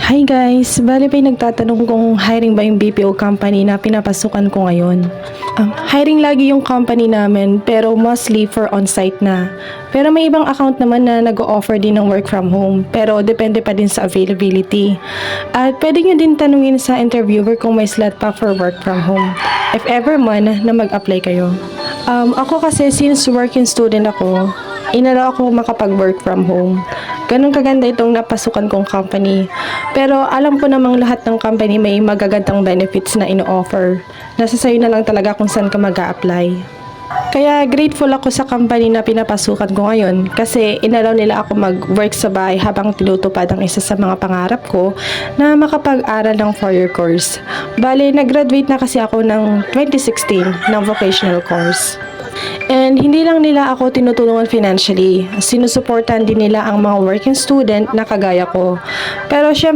Hi guys! Bali ba'y nagtatanong kung hiring ba yung BPO company na pinapasukan ko ngayon? Hiring lagi yung company namin pero mostly for on-site na. Pero may ibang account naman na nag-o-offer din ng work from home pero depende pa din sa availability. At pwede nyo din tanungin sa interviewer kung may slot pa for work from home. If ever man na mag-apply kayo. Ako kasi since working student ako, inalaw ako makapag-work from home. Ganun kaganda itong napasukan kong company. Pero alam ko namang lahat ng company may magagandang benefits na ino-offer. Nasa sayo na lang talaga kung saan ka mag-a-apply. Kaya grateful ako sa company na pinapasukan ko ngayon kasi inalaw nila ako mag-work sa bahay habang tinutupad ang isa sa mga pangarap ko na makapag-aral ng 4-year course. Bale, nag-graduate na kasi ako ng 2016 ng vocational course. And hindi lang nila ako tinutulungan financially, sinusuportan din nila ang mga working student na kagaya ko. Pero syempre,